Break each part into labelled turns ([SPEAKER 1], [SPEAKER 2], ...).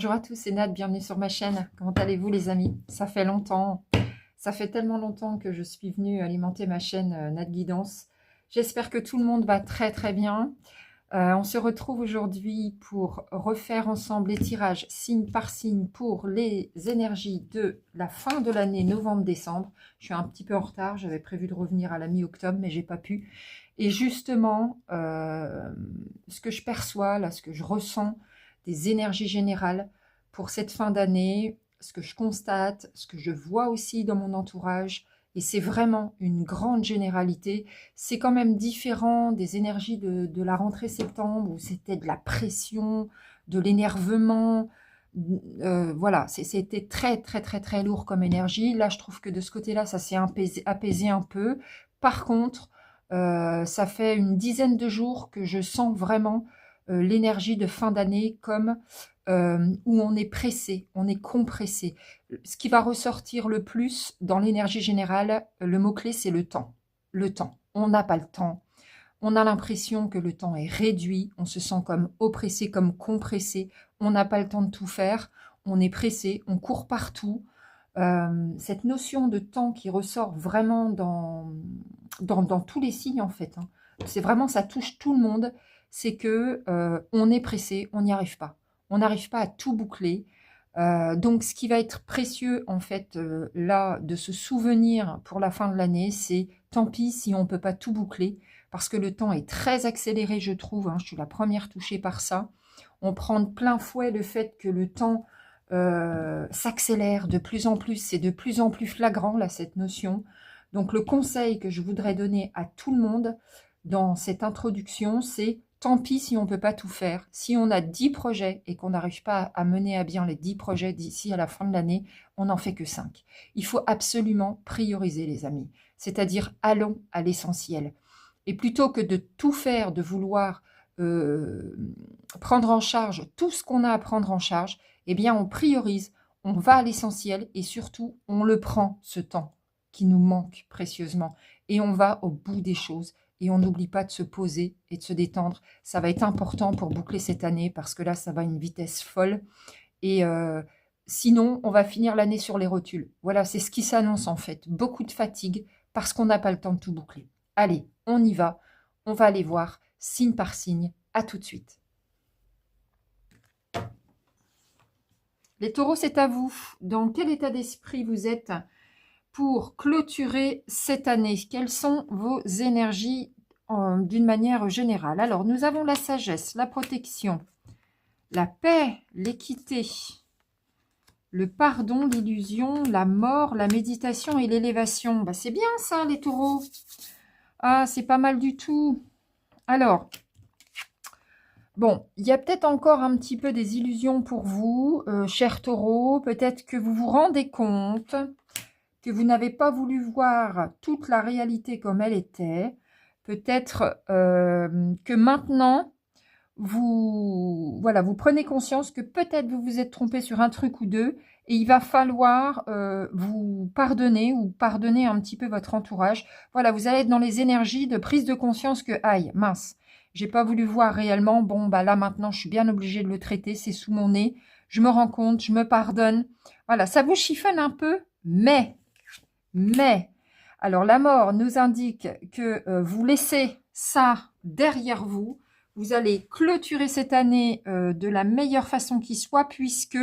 [SPEAKER 1] Bonjour à tous, c'est Nat, bienvenue sur ma chaîne. Comment allez-vous les amis? Ça fait longtemps, ça fait tellement longtemps que je suis venue alimenter ma chaîne Nat Guidance. J'espère que tout le monde va très très bien. On se retrouve aujourd'hui pour refaire ensemble les tirages signe par signe pour les énergies de la fin de l'année novembre-décembre. Je suis un petit peu en retard, j'avais prévu de revenir à la mi-octobre mais j'ai pas pu. Et justement, ce que je perçois, là, ce que je ressens des énergies générales pour cette fin d'année, ce que je constate, ce que je vois aussi dans mon entourage, et c'est vraiment une grande généralité. C'est quand même différent des énergies de la rentrée septembre où c'était de la pression, de l'énervement. Voilà, c'était très très très très lourd comme énergie. Là, je trouve que de ce côté-là, ça s'est apaisé un peu. Par contre, ça fait une dizaine de jours que je sens vraiment l'énergie de fin d'année comme où on est pressé, on est compressé. Ce qui va ressortir le plus dans l'énergie générale, le mot-clé, c'est le temps. Le temps. On n'a pas le temps. On a l'impression que le temps est réduit. On se sent comme oppressé, comme compressé. On n'a pas le temps de tout faire. On est pressé, on court partout. Cette notion de temps qui ressort vraiment dans tous les signes, en fait. Hein. C'est vraiment, ça touche tout le monde. C'est que on est pressé, on n'y arrive pas. On n'arrive pas à tout boucler. Donc, ce qui va être précieux, en fait, là, de se souvenir pour la fin de l'année, c'est tant pis si on ne peut pas tout boucler, parce que le temps est très accéléré, je trouve. Hein, je suis la première touchée par ça. On prend de plein fouet le fait que le temps s'accélère de plus en plus. C'est de plus en plus flagrant, là, cette notion. Donc, le conseil que je voudrais donner à tout le monde dans cette introduction, c'est tant pis si on ne peut pas tout faire. Si on a 10 projets et qu'on n'arrive pas à mener à bien les 10 projets d'ici à la fin de l'année, on n'en fait que 5. Il faut absolument prioriser, les amis. C'est-à-dire, allons à l'essentiel. Et plutôt que de tout faire, de vouloir prendre en charge tout ce qu'on a à prendre en charge, eh bien, on priorise, on va à l'essentiel et surtout, on le prend, ce temps qui nous manque précieusement. Et on va au bout des choses. Et on n'oublie pas de se poser et de se détendre. Ça va être important pour boucler cette année parce que là, ça va à une vitesse folle. Et sinon, on va finir l'année sur les rotules. Voilà, c'est ce qui s'annonce en fait. Beaucoup de fatigue parce qu'on n'a pas le temps de tout boucler. Allez, on y va. On va aller voir signe par signe. À tout de suite. Les taureaux, c'est à vous. Dans quel état d'esprit vous êtes pour clôturer cette année? Quelles sont vos énergies d'une manière générale? Alors, nous avons la sagesse, la protection, la paix, l'équité, le pardon, l'illusion, la mort, la méditation et l'élévation. Bah, c'est bien ça, les taureaux. Ah, c'est pas mal du tout. Alors, bon, il y a peut-être encore un petit peu des illusions pour vous, chers taureaux. Peut-être que vous vous rendez compte que vous n'avez pas voulu voir toute la réalité comme elle était. Peut-être que maintenant, vous prenez conscience que peut-être vous vous êtes trompé sur un truc ou deux et il va falloir vous pardonner ou pardonner un petit peu votre entourage. Voilà, vous allez être dans les énergies de prise de conscience que, aïe, mince, j'ai pas voulu voir réellement. Bon, bah là maintenant, je suis bien obligée de le traiter, c'est sous mon nez. Je me rends compte, je me pardonne. Voilà, ça vous chiffonne un peu, mais, alors la mort nous indique que vous laissez ça derrière vous. Vous allez clôturer cette année de la meilleure façon qui soit, puisque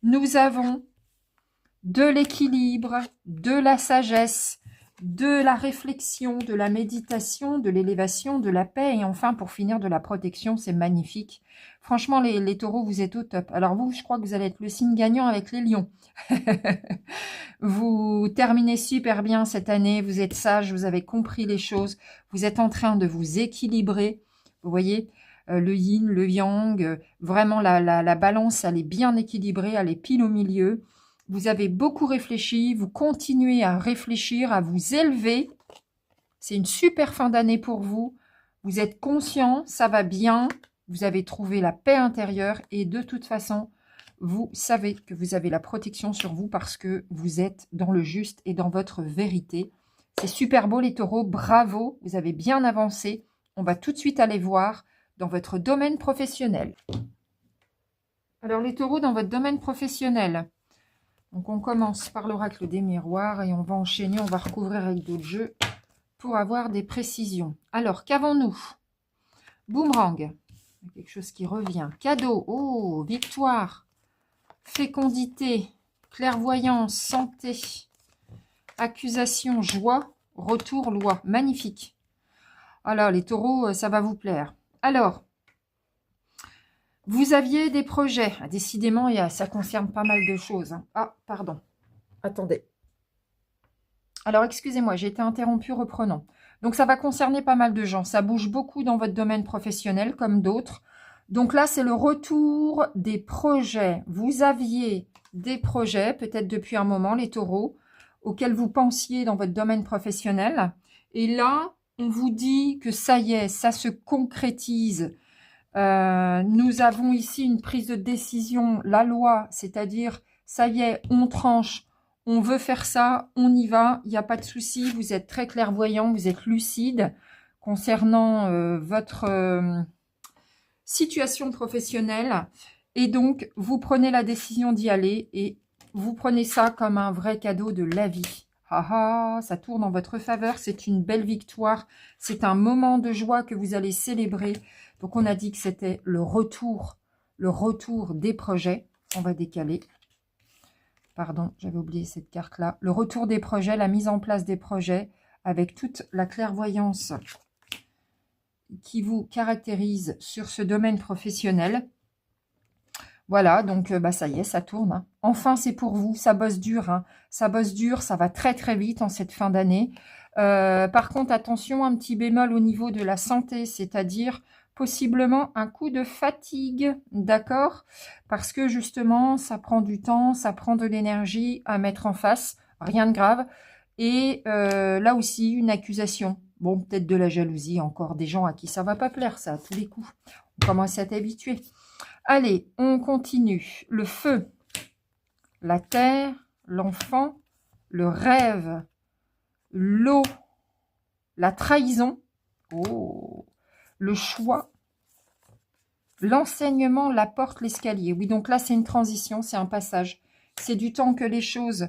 [SPEAKER 1] nous avons de l'équilibre, de la sagesse, de la réflexion, de la méditation, de l'élévation, de la paix et enfin pour finir de la protection. C'est magnifique. Franchement, les taureaux, vous êtes au top. Alors vous, je crois que vous allez être le signe gagnant avec les lions. Vous terminez super bien cette année, vous êtes sage, vous avez compris les choses, vous êtes en train de vous équilibrer. Vous voyez, le yin, le yang, vraiment la balance, elle est bien équilibrée, elle est pile au milieu. Vous avez beaucoup réfléchi, vous continuez à réfléchir, à vous élever. C'est une super fin d'année pour vous. Vous êtes conscient, ça va bien. Vous avez trouvé la paix intérieure et de toute façon, vous savez que vous avez la protection sur vous parce que vous êtes dans le juste et dans votre vérité. C'est super beau les taureaux, bravo, vous avez bien avancé. On va tout de suite aller voir dans votre domaine professionnel. Alors, les taureaux dans votre domaine professionnel. Donc, on commence par l'oracle des miroirs et on va enchaîner, on va recouvrir avec d'autres jeux pour avoir des précisions. Alors, qu'avons-nous? Boomerang, quelque chose qui revient. Cadeau, oh, victoire, fécondité, clairvoyance, santé, accusation, joie, retour, loi. Magnifique. Alors, les taureaux, ça va vous plaire. Alors, vous aviez des projets. Décidément, ça concerne pas mal de choses. Ah, pardon. Attendez. Alors, excusez-moi, j'ai été interrompue, reprenons. Donc, ça va concerner pas mal de gens. Ça bouge beaucoup dans votre domaine professionnel, comme d'autres. Donc là, c'est le retour des projets. Vous aviez des projets, peut-être depuis un moment, les taureaux, auxquels vous pensiez dans votre domaine professionnel. Et là, on vous dit que ça y est, ça se concrétise. Nous avons ici une prise de décision, la loi, c'est-à-dire, ça y est, on tranche, on veut faire ça, on y va, il n'y a pas de souci, vous êtes très clairvoyant, vous êtes lucide concernant votre situation professionnelle, et donc, vous prenez la décision d'y aller, et vous prenez ça comme un vrai cadeau de la vie. Ah ah, ça tourne en votre faveur, c'est une belle victoire, c'est un moment de joie que vous allez célébrer. Donc, on a dit que c'était le retour des projets. On va décaler. Pardon, j'avais oublié cette carte-là. Le retour des projets, la mise en place des projets avec toute la clairvoyance qui vous caractérise sur ce domaine professionnel. Voilà, donc ça y est, ça tourne. Hein. Enfin, c'est pour vous, ça bosse dur. Hein. Ça bosse dur, ça va très très vite en cette fin d'année. Par contre, attention, un petit bémol au niveau de la santé, c'est-à-dire possiblement un coup de fatigue, d'accord? Parce que justement, ça prend du temps, ça prend de l'énergie à mettre en face, rien de grave. Et là aussi, une accusation. Bon, peut-être de la jalousie, encore des gens à qui ça va pas plaire, ça, à tous les coups. On commence à t'habituer. Allez, on continue. Le feu, la terre, l'enfant, le rêve, l'eau, la trahison, oh, le choix, l'enseignement, la porte, l'escalier. Oui, donc là, c'est une transition, c'est un passage. C'est du temps que les choses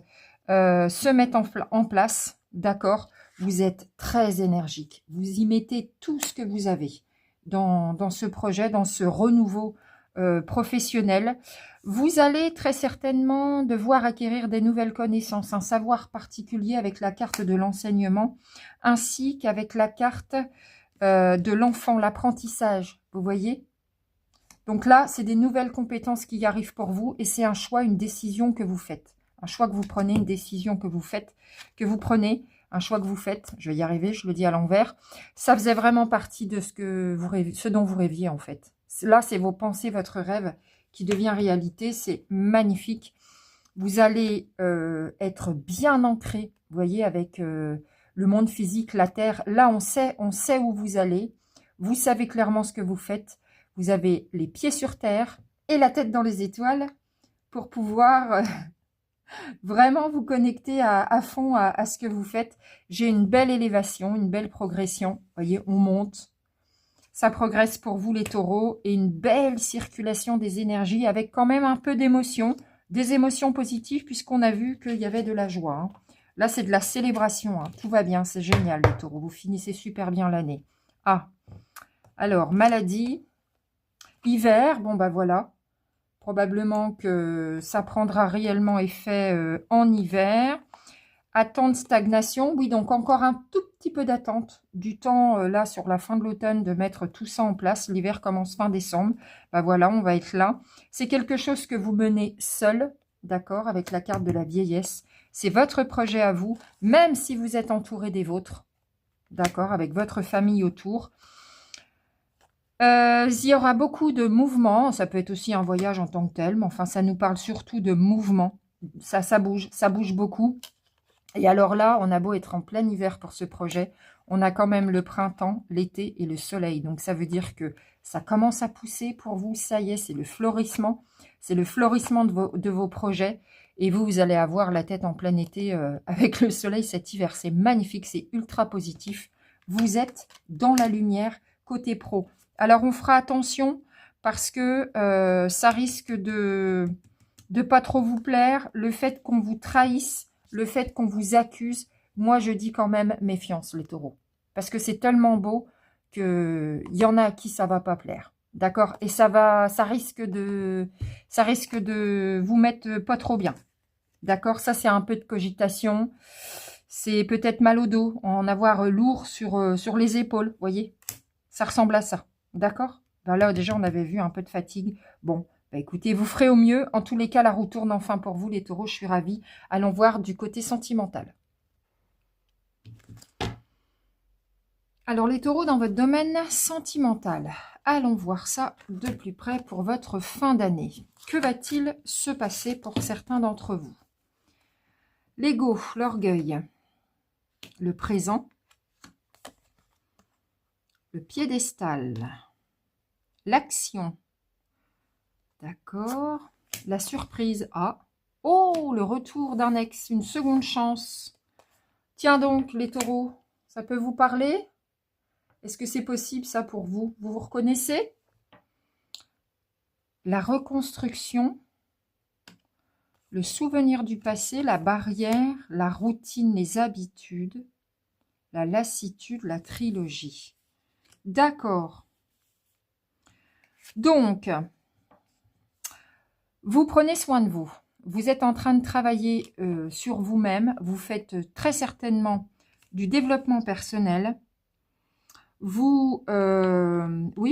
[SPEAKER 1] se mettent en place, d'accord? Vous êtes très énergique. Vous y mettez tout ce que vous avez dans ce projet, dans ce renouveau professionnel. Vous allez très certainement devoir acquérir des nouvelles connaissances, un savoir particulier avec la carte de l'enseignement, ainsi qu'avec la carte de l'enfant, l'apprentissage, vous voyez? Donc là, c'est des nouvelles compétences qui arrivent pour vous et c'est un choix, une décision que vous faites. Un choix que vous prenez, une décision que vous faites, que vous prenez, un choix que vous faites. Je vais y arriver, je le dis à l'envers. Ça faisait vraiment partie de ce dont vous rêviez en fait. Là, c'est vos pensées, votre rêve qui devient réalité. C'est magnifique. Vous allez être bien ancré, vous voyez, avec le monde physique, la Terre. Là, on sait où vous allez. Vous savez clairement ce que vous faites. Vous avez les pieds sur terre et la tête dans les étoiles pour pouvoir vraiment vous connecter à fond à ce que vous faites. J'ai une belle élévation, une belle progression. Vous voyez, on monte. Ça progresse pour vous les taureaux et une belle circulation des énergies avec quand même un peu d'émotion, des émotions positives puisqu'on a vu qu'il y avait de la joie. Hein. Là, c'est de la célébration. Hein. Tout va bien, c'est génial les taureaux. Vous finissez super bien l'année. Ah, alors, maladie. Hiver, bon bah voilà, probablement que ça prendra réellement effet en hiver. Attente, stagnation, oui, donc encore un tout petit peu d'attente du temps là sur la fin de l'automne de mettre tout ça en place. L'hiver commence fin décembre, bah voilà, on va être là. C'est quelque chose que vous menez seul, d'accord, avec la carte de la vieillesse. C'est votre projet à vous, même si vous êtes entouré des vôtres, d'accord, avec votre famille autour. Il y aura beaucoup de mouvements, ça peut être aussi un voyage en tant que tel, mais enfin ça nous parle surtout de mouvement, ça bouge beaucoup. Et alors là, on a beau être en plein hiver pour ce projet, on a quand même le printemps, l'été et le soleil. Donc ça veut dire que ça commence à pousser pour vous, ça y est, c'est le florissement de vos projets. Et vous allez avoir la tête en plein été avec le soleil cet hiver. C'est magnifique, c'est ultra positif. Vous êtes dans la lumière côté pro. Alors, on fera attention parce que ça risque de pas trop vous plaire. Le fait qu'on vous trahisse, le fait qu'on vous accuse, moi je dis quand même méfiance les taureaux. Parce que c'est tellement beau qu'il y en a à qui ça va pas plaire. D'accord? Et ça risque de vous mettre pas trop bien. D'accord? Ça, c'est un peu de cogitation. C'est peut-être mal au dos, en avoir lourd sur les épaules. Voyez? Ça ressemble à ça. D'accord? Ben là, déjà, on avait vu un peu de fatigue. Bon, bah écoutez, vous ferez au mieux. En tous les cas, la roue tourne enfin pour vous, les taureaux. Je suis ravie. Allons voir du côté sentimental. Alors, les taureaux, dans votre domaine sentimental, allons voir ça de plus près pour votre fin d'année. Que va-t-il se passer pour certains d'entre vous? L'ego, l'orgueil, le présent, le piédestal, l'action, d'accord, la surprise, ah, oh, le retour d'un ex, une seconde chance. Tiens donc, les taureaux, ça peut vous parler? Est-ce que c'est possible, ça, pour vous? Vous vous reconnaissez? La reconstruction, le souvenir du passé, la barrière, la routine, les habitudes, la lassitude, la trilogie. D'accord. Donc, vous prenez soin de vous. Vous êtes en train de travailler sur vous-même. Vous faites très certainement du développement personnel. Oui,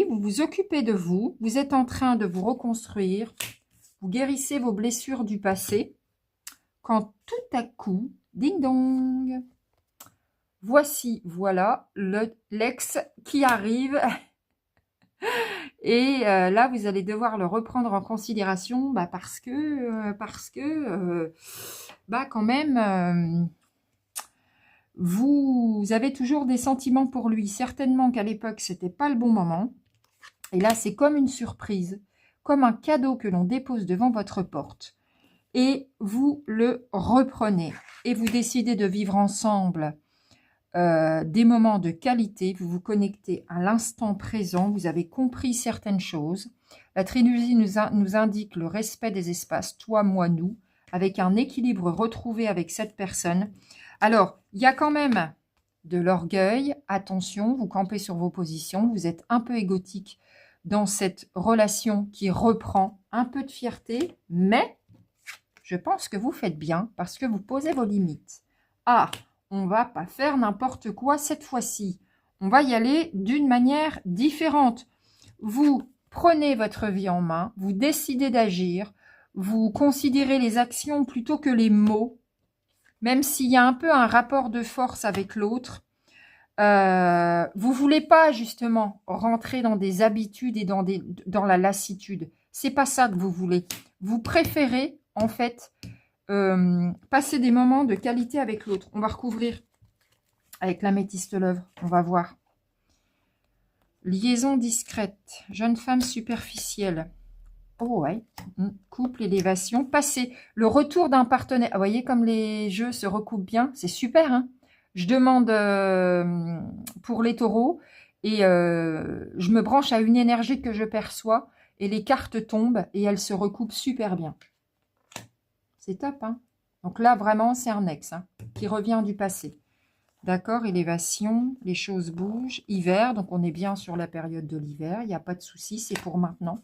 [SPEAKER 1] vous vous occupez de vous. Vous êtes en train de vous reconstruire. Vous guérissez vos blessures du passé. Quand tout à coup, ding dong, voici, voilà, l'ex qui arrive. Et là, vous allez devoir le reprendre en considération parce que quand même, vous avez toujours des sentiments pour lui. Certainement qu'à l'époque, c'était pas le bon moment. Et là, c'est comme une surprise, comme un cadeau que l'on dépose devant votre porte. Et vous le reprenez. Et vous décidez de vivre ensemble des moments de qualité. Vous vous connectez à l'instant présent. Vous avez compris certaines choses. La trilogie nous indique le respect des espaces, toi, moi, nous, avec un équilibre retrouvé avec cette personne. Alors, il y a quand même de l'orgueil. Attention, vous campez sur vos positions. Vous êtes un peu égotique dans cette relation qui reprend. Un peu de fierté, mais je pense que vous faites bien parce que vous posez vos limites. Ah, on va pas faire n'importe quoi cette fois-ci. On va y aller d'une manière différente. Vous prenez votre vie en main, vous décidez d'agir, vous considérez les actions plutôt que les mots, même s'il y a un peu un rapport de force avec l'autre. Vous voulez pas justement rentrer dans des habitudes et dans la lassitude. C'est pas ça que vous voulez. Vous préférez en fait passer des moments de qualité avec l'autre. On va recouvrir avec l'améthyste l'œuvre. On va voir. Liaison discrète. Jeune femme superficielle. Oh ouais. Couple, élévation. Passer. Le retour d'un partenaire. Vous voyez comme les jeux se recoupent bien. C'est super, hein. Je demande pour les taureaux et je me branche à une énergie que je perçois et les cartes tombent et elles se recoupent super bien. C'est top, hein. Donc là, vraiment, c'est un ex qui revient du passé. D'accord, élévation, les choses bougent. Hiver, donc on est bien sur la période de l'hiver. Il n'y a pas de souci, c'est pour maintenant.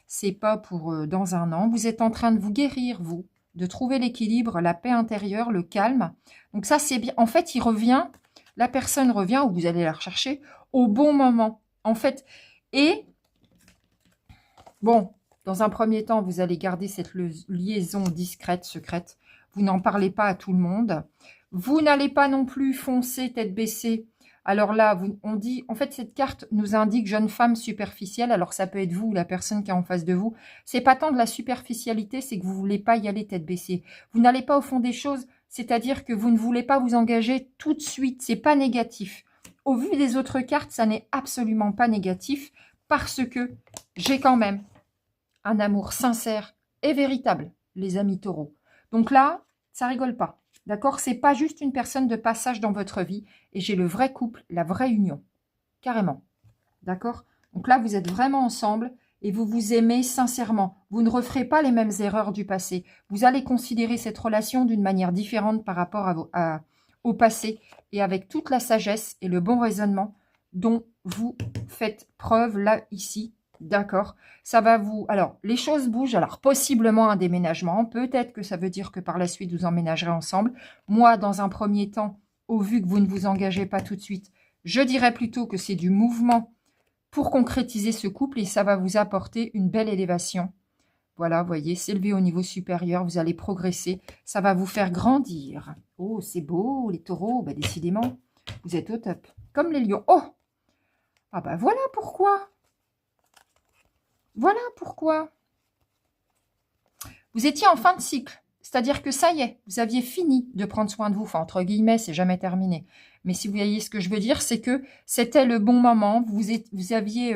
[SPEAKER 1] C'est pas pour dans un an. Vous êtes en train de vous guérir, vous, de trouver l'équilibre, la paix intérieure, le calme. Donc ça, c'est bien. En fait, il revient, la personne revient, ou vous allez la rechercher, au bon moment. En fait, et bon, dans un premier temps, vous allez garder cette liaison discrète, secrète. Vous n'en parlez pas à tout le monde. Vous n'allez pas non plus foncer tête baissée. Alors là, on dit, en fait, cette carte nous indique jeune femme superficielle. Alors ça peut être vous ou la personne qui est en face de vous. C'est pas tant de la superficialité, c'est que vous voulez pas y aller tête baissée. Vous n'allez pas au fond des choses, c'est-à-dire que vous ne voulez pas vous engager tout de suite. C'est pas négatif. Au vu des autres cartes, ça n'est absolument pas négatif parce que j'ai quand même un amour sincère et véritable, les amis taureaux. Donc là, ça rigole pas. D'accord? C'est pas juste une personne de passage dans votre vie. Et j'ai le vrai couple, la vraie union. Carrément. D'accord? Donc là, vous êtes vraiment ensemble. et vous vous aimez sincèrement. Vous ne referez pas les mêmes erreurs du passé. Vous allez considérer cette relation d'une manière différente par rapport au passé et avec toute la sagesse et le bon raisonnement dont vous faites preuve là, ici. D'accord? Ça va vous... Alors, les choses bougent. Alors, possiblement un déménagement. Peut-être que ça veut dire que par la suite, vous emménagerez ensemble. Moi, dans un premier temps, au vu que vous ne vous engagez pas tout de suite, je dirais plutôt que c'est du mouvement pour concrétiser ce couple et ça va vous apporter une belle élévation. Voilà, vous voyez, s'élever au niveau supérieur, vous allez progresser, ça va vous faire grandir. Oh, c'est beau, les taureaux, bah, décidément, vous êtes au top. Comme les lions. Oh, ah bah voilà pourquoi. Voilà pourquoi. Vous étiez en fin de cycle. C'est-à-dire que ça y est, vous aviez fini de prendre soin de vous. Enfin, entre guillemets, c'est jamais terminé. Mais si vous voyez ce que je veux dire, c'est que c'était le bon moment. Vous aviez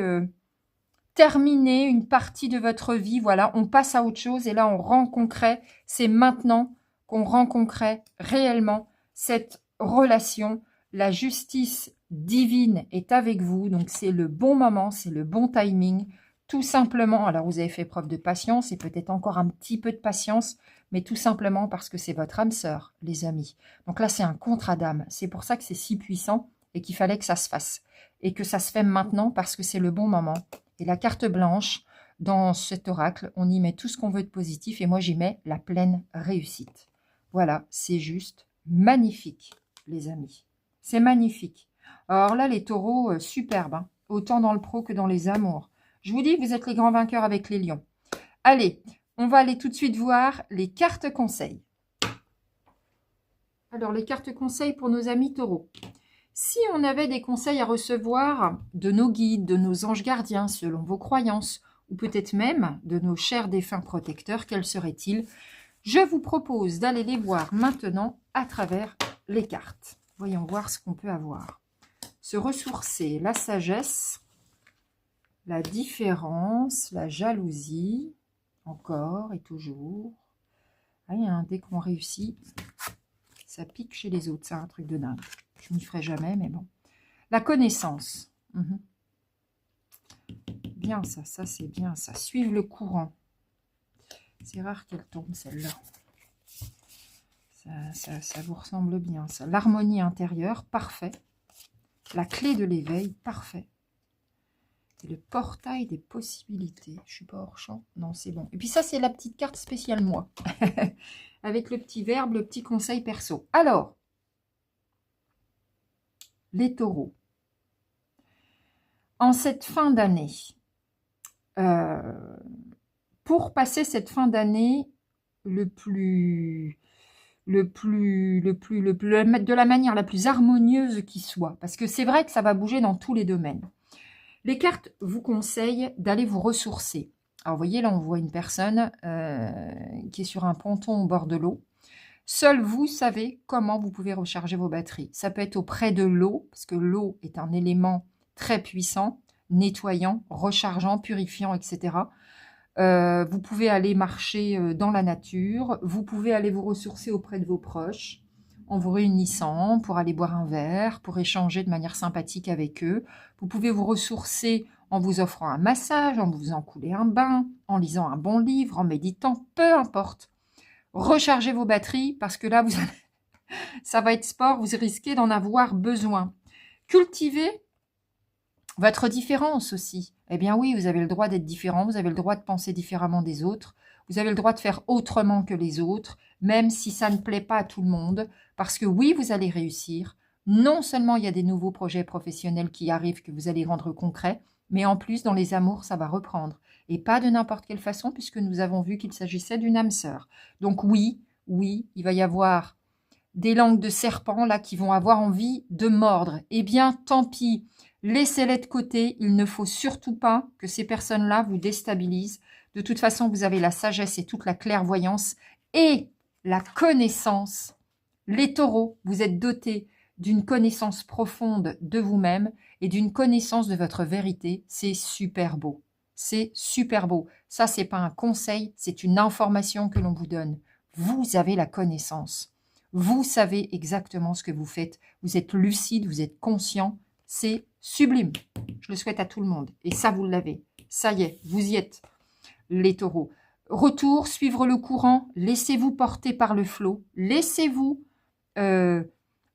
[SPEAKER 1] terminé une partie de votre vie. Voilà, on passe à autre chose. Et là, on rend concret. C'est maintenant qu'on rend concret réellement cette relation. La justice divine est avec vous. Donc, c'est le bon moment, c'est le bon timing. Tout simplement, alors vous avez fait preuve de patience et peut-être encore un petit peu de patience, mais tout simplement parce que c'est votre âme sœur, les amis. Donc là, c'est un contrat d'âme. C'est pour ça que c'est si puissant et qu'il fallait que ça se fasse. Et que ça se fait maintenant parce que c'est le bon moment. Et la carte blanche, dans cet oracle, on y met tout ce qu'on veut de positif et moi, j'y mets la pleine réussite. Voilà, c'est juste magnifique, les amis. C'est magnifique. Alors là, les taureaux, superbes, hein, autant dans le pro que dans les amours. Je vous dis, vous êtes les grands vainqueurs avec les lions. Allez, on va aller tout de suite voir les cartes conseils. Alors, les cartes conseils pour nos amis taureaux. Si on avait des conseils à recevoir de nos guides, de nos anges gardiens, selon vos croyances, ou peut-être même de nos chers défunts protecteurs, quels seraient-ils? Je vous propose d'aller les voir maintenant à travers les cartes. Voyons voir ce qu'on peut avoir. Se ressourcer, la sagesse, la différence, la jalousie, encore et toujours. Ah, dès qu'on réussit, ça pique chez les autres. C'est un truc de dingue. Je n'y ferai jamais, mais bon. La connaissance. Bien ça, ça c'est bien ça. Suivre le courant. C'est rare qu'elle tombe celle-là. Ça vous ressemble bien ça. L'harmonie intérieure, parfait. La clé de l'éveil, parfait. Et le portail des possibilités. Je suis pas hors champ. Non, c'est bon. Et puis ça, c'est la petite carte spéciale moi. Avec le petit verbe, le petit conseil perso. Alors, les taureaux. En cette fin d'année, pour passer cette fin d'année de la manière la plus harmonieuse qui soit. Parce que c'est vrai que ça va bouger dans tous les domaines. Les cartes vous conseillent d'aller vous ressourcer. Alors, vous voyez, là, on voit une personne qui est sur un ponton au bord de l'eau. Seul vous savez comment vous pouvez recharger vos batteries. Ça peut être auprès de l'eau, parce que l'eau est un élément très puissant, nettoyant, rechargeant, purifiant, etc. Vous pouvez aller marcher dans la nature. Vous pouvez aller vous ressourcer auprès de vos proches en vous réunissant pour aller boire un verre, pour échanger de manière sympathique avec eux. Vous pouvez vous ressourcer en vous offrant un massage, en vous faisant couler un bain, en lisant un bon livre, en méditant, peu importe. Rechargez vos batteries parce que là, ça va être sport, vous risquez d'en avoir besoin. Cultivez votre différence aussi. Eh bien oui, vous avez le droit d'être différent, vous avez le droit de penser différemment des autres, vous avez le droit de faire autrement que les autres, même si ça ne plaît pas à tout le monde, parce que oui, vous allez réussir. Non seulement il y a des nouveaux projets professionnels qui arrivent que vous allez rendre concrets, mais en plus, dans les amours, ça va reprendre. Et pas de n'importe quelle façon, puisque nous avons vu qu'il s'agissait d'une âme sœur. Donc oui, il va y avoir des langues de serpent là qui vont avoir envie de mordre. Eh bien, tant pis. Laissez-les de côté, il ne faut surtout pas que ces personnes-là vous déstabilisent. De toute façon, vous avez la sagesse et toute la clairvoyance et la connaissance. Les taureaux, vous êtes dotés d'une connaissance profonde de vous-même et d'une connaissance de votre vérité. C'est super beau. C'est super beau. Ça, c'est pas un conseil, c'est une information que l'on vous donne. Vous avez la connaissance. Vous savez exactement ce que vous faites. Vous êtes lucide, vous êtes conscient. C'est sublime. Je le souhaite à tout le monde. Et ça, vous l'avez. Ça y est, vous y êtes, les taureaux. Retour, suivre le courant, laissez-vous porter par le flot, laissez-vous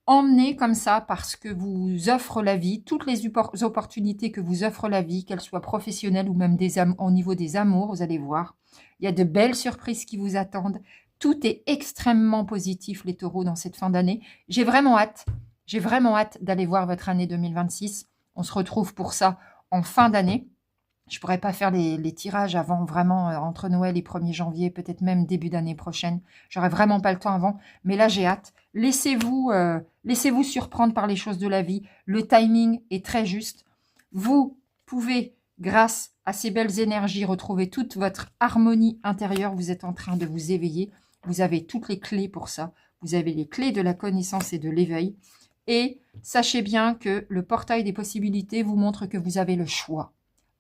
[SPEAKER 1] emmener comme ça parce que vous offre la vie, toutes les opportunités que vous offre la vie, qu'elles soient professionnelles ou même au niveau des amours, vous allez voir. Il y a de belles surprises qui vous attendent. Tout est extrêmement positif, les taureaux, dans cette fin d'année. J'ai vraiment hâte d'aller voir votre année 2026. On se retrouve pour ça en fin d'année. Je ne pourrais pas faire les tirages avant vraiment entre Noël et 1er janvier, peut-être même début d'année prochaine. J'aurais vraiment pas le temps avant, mais là j'ai hâte. Laissez-vous surprendre par les choses de la vie. Le timing est très juste. Vous pouvez, grâce à ces belles énergies, retrouver toute votre harmonie intérieure. Vous êtes en train de vous éveiller. Vous avez toutes les clés pour ça. Vous avez les clés de la connaissance et de l'éveil. Et sachez bien que le portail des possibilités vous montre que vous avez le choix.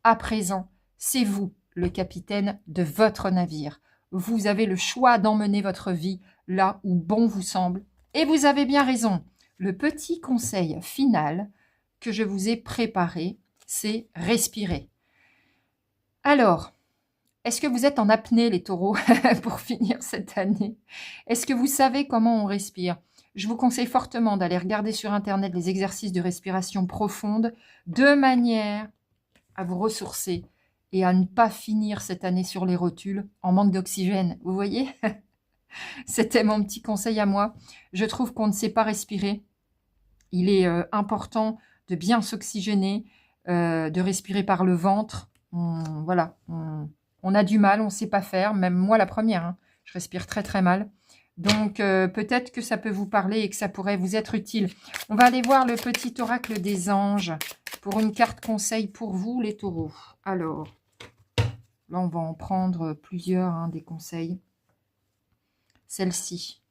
[SPEAKER 1] À présent, c'est vous le capitaine de votre navire. Vous avez le choix d'emmener votre vie là où bon vous semble. Et vous avez bien raison. Le petit conseil final que je vous ai préparé, c'est respirer. Alors, est-ce que vous êtes en apnée, les taureaux, pour finir cette année? Est-ce que vous savez comment on respire? Je vous conseille fortement d'aller regarder sur Internet les exercices de respiration profonde de manière à vous ressourcer et à ne pas finir cette année sur les rotules en manque d'oxygène. Vous voyez? C'était mon petit conseil à moi. Je trouve qu'on ne sait pas respirer. Il est important de bien s'oxygéner, de respirer par le ventre. Voilà, on a du mal, on ne sait pas faire. Même moi, la première, hein, je respire très très mal. Donc, peut-être que ça peut vous parler et que ça pourrait vous être utile. On va aller voir le petit oracle des anges pour une carte conseil pour vous, les taureaux. Alors, là, on va en prendre plusieurs, hein, des conseils. Celle-ci.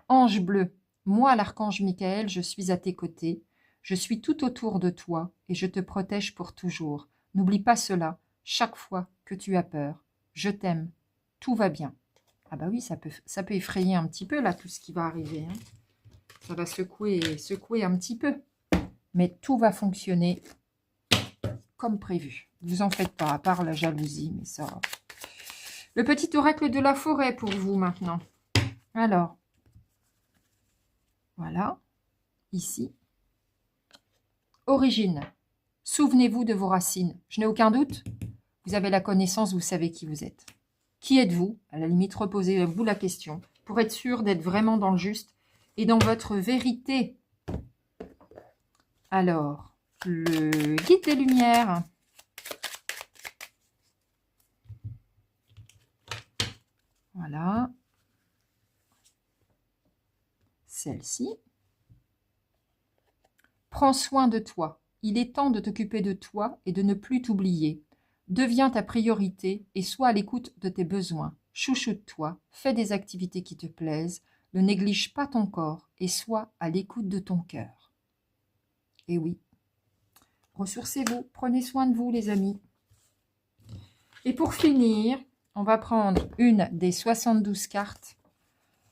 [SPEAKER 1] Ange bleu, moi, l'archange Michael, je suis à tes côtés. Je suis tout autour de toi et je te protège pour toujours. N'oublie pas cela chaque fois que tu as peur. Je t'aime. Tout va bien. Ah bah oui, ça peut effrayer un petit peu, là, tout ce qui va arriver. Hein. Ça va secouer un petit peu. Mais tout va fonctionner comme prévu. Ne vous en faites pas, à part la jalousie, mais ça... Le petit oracle de la forêt pour vous, maintenant. Alors, voilà, ici. Origine. Souvenez-vous de vos racines. Je n'ai aucun doute. Vous avez la connaissance, vous savez qui vous êtes. Qui êtes-vous? À la limite, reposez-vous la question pour être sûr d'être vraiment dans le juste et dans votre vérité. Alors, le guide des lumières. Voilà. Celle-ci. Prends soin de toi. Il est temps de t'occuper de toi et de ne plus t'oublier. Deviens ta priorité et sois à l'écoute de tes besoins. Chouchoute-toi, fais des activités qui te plaisent, ne néglige pas ton corps et sois à l'écoute de ton cœur. Et oui, ressourcez-vous, prenez soin de vous les amis. Et pour finir, on va prendre une des 72 cartes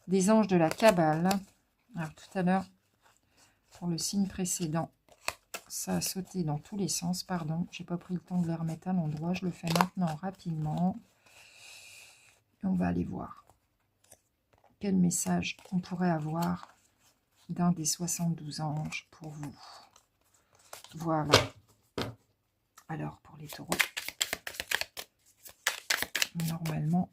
[SPEAKER 1] des anges de la Kabbale. Alors tout à l'heure, pour le signe précédent, ça a sauté dans tous les sens, pardon. J'ai pas pris le temps de les remettre à l'endroit. Je le fais maintenant rapidement. Et on va aller voir quel message on pourrait avoir d'un des 72 anges pour vous. Voilà. Alors, pour les taureaux, normalement,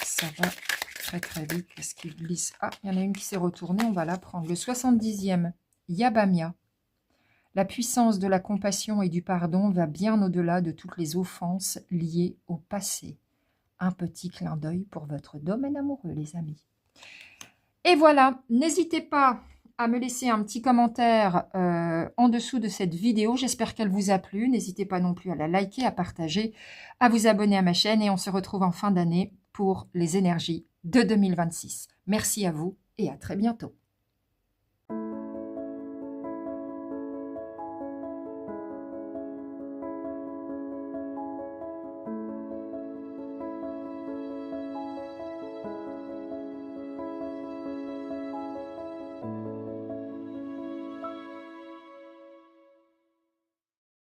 [SPEAKER 1] ça va très très vite parce qu'ils glissent. Ah, il y en a une qui s'est retournée, on va la prendre. Le 70e, Yabamia. La puissance de la compassion et du pardon va bien au-delà de toutes les offenses liées au passé. Un petit clin d'œil pour votre domaine amoureux, les amis. Et voilà, n'hésitez pas à me laisser un petit commentaire en dessous de cette vidéo. J'espère qu'elle vous a plu. N'hésitez pas non plus à la liker, à partager, à vous abonner à ma chaîne. Et on se retrouve en fin d'année pour les énergies de 2026. Merci à vous et à très bientôt.